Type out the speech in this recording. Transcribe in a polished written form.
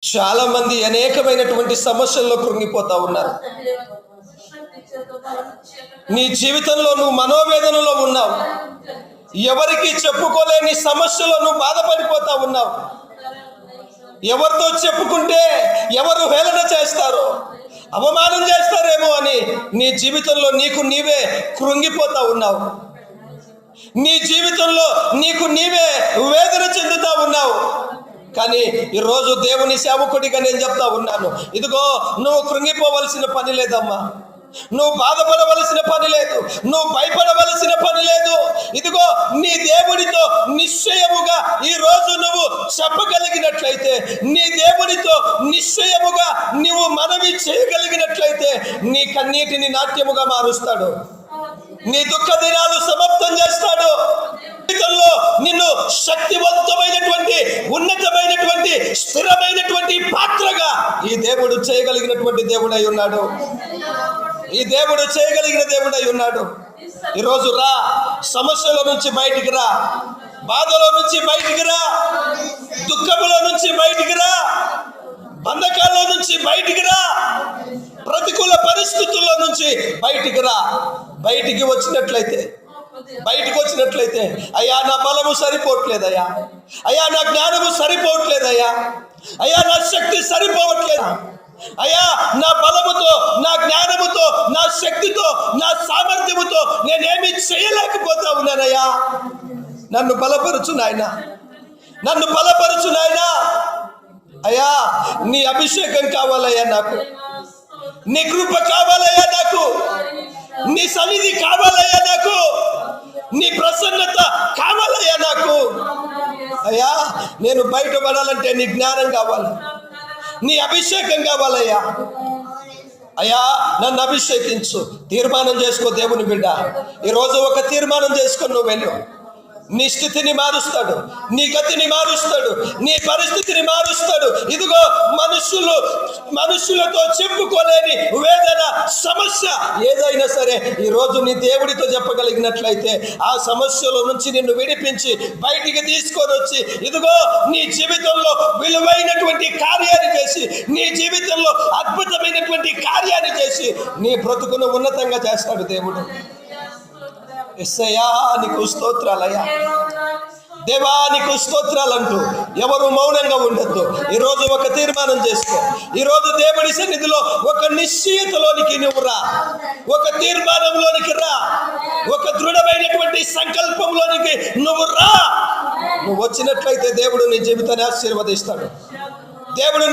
చాలా మంది అనేకమైనటువంటి సమస్యల్లో కృంగిపోతా ఉన్నారు. నీ జీవితంలో నువ్వు మనోవేదనలో ఉన్నావు. ఎవరికి చెప్పుకోలేని సమస్యలో నువ్వు బాధపడిపోతా ఉన్నావు. ఎవరితో చెప్పుకుంటే ఎవరు హేళన చేస్తారో, అవమానం చేస్తారేమో అని నీ జీవితంలో నీకు నీవే కృంగిపోతా ఉన్నావు. నీ జీవితంలో నీకు నీవే వేదన చెందుతా ఉన్నావు. కానీ ఈరోజు దేవుని సేవకుడిగా నేను చెప్తా ఉన్నాను, ఇదిగో నువ్వు కృంగిపోవలసిన పని లేదమ్మా, నువ్వు బాధపడవలసిన పని లేదు, నువ్వు భయపడవలసిన పని లేదు. ఇదిగో నీ దేవుడితో నిశ్చయముగా ఈ రోజు నువ్వు చెప్పగలిగినట్లయితే, నీ దేవుడితో నిశ్చయముగా నువ్వు మనవి చేయగలిగినట్లయితే నీ కన్నీటిని నాట్యముగా మారుస్తాడు. నీ దుఃఖ దినాలు సమాప్తం చేస్తాడు. జీవితంలో నిన్ను శక్తివంతమైనటువంటి, ఉన్నతమైనటువంటి, స్థిరమైనటువంటి పాత్రగా ఈ దేవుడు చేయగలిగినటువంటి దేవుడై ఉన్నాడు. ఈ దేవుడు చేయగలిగిన దేవుడై ఉన్నాడు. ఈరోజు రా, సమస్యల నుంచి బయటికి రా, బాధలో నుంచి బయటికి రా, దుఃఖములో నుంచి బయటికి రా, బంధకాల్లో నుంచి బయటికి రా, ప్రతికూల పరిస్థితుల్లో నుంచి బయటికి రా. బయటికి వచ్చినట్లయితే అయ్యా నా బలము సరిపోవట్లేదయ్యా, అయ్యా నా జ్ఞానము సరిపోవట్లేదయ్యా, అయ్యా నా శక్తి సరిపోవట్లేదు, అయ్యా నా బలముతో, నా జ్ఞానముతో, నా శక్తితో, నా సామర్థ్యముతో నేనేమి చేయలేకపోతా ఉన్నానయ్యా, నన్ను బలపరచు నాయనా, నన్ను బలపరచు నాయనా. అయ్యా నీ అభిషేకం కావాలయ్యా నాకు, నీ కృప కావాలయ్యా నాకు, నీ సన్నిధి కావాలయ్యా నాకు, నీ ప్రసన్నత కావాలయ్యా నాకు. అయ్యా నేను బయటపడాలంటే నీ జ్ఞానం కావాలి, నీ అభిషేకం కావాలయ్యా. అయ్యా నన్ను అభిషేకించు. తీర్మానం చేసుకో దేవుని బిడ్డ. ఈరోజు ఒక తీర్మానం చేసుకొని నువ్వు వెళ్ళు. నీ స్థితిని మారుస్తాడు, నీ గతిని మారుస్తాడు, నీ పరిస్థితిని మారుస్తాడు. ఇదిగో మనుషులతో చెప్పుకోలేని వేదన, సమస్య ఏదైనా సరే ఈరోజు నీ దేవుడితో చెప్పగలిగినట్లయితే ఆ సమస్యల నుంచి నిన్ను విడిపించి బయటికి తీసుకొని వచ్చి, ఇదిగో నీ జీవితంలో విలువైనటువంటి కార్యాన్ని చేసి, నీ జీవితంలో అద్భుతమైనటువంటి కార్యాన్ని చేసి నీ బ్రతుకును ఉన్నతంగా చేస్తాడు దేవుడు. యేసయ్యా నీకు స్తోత్రాలయ్యా, దేవా నీకు స్తోత్రాలంటూ ఎవరు మౌనంగా ఉండొద్దు. ఈరోజు ఒక తీర్మానం చేసుకో. ఈరోజు దేవుడి సన్నిధిలో ఒక నిశ్చయతలోనికి నువ్వు రా, ఒక తీర్మానంలోనికి రా, ఒక దృఢమైనటువంటి సంకల్పంలోనికి నువ్వు రా. నువ్వు వచ్చినట్లయితే దేవుడు నీ జీవితాన్ని ఆశీర్వదిస్తాడు. దేవుడు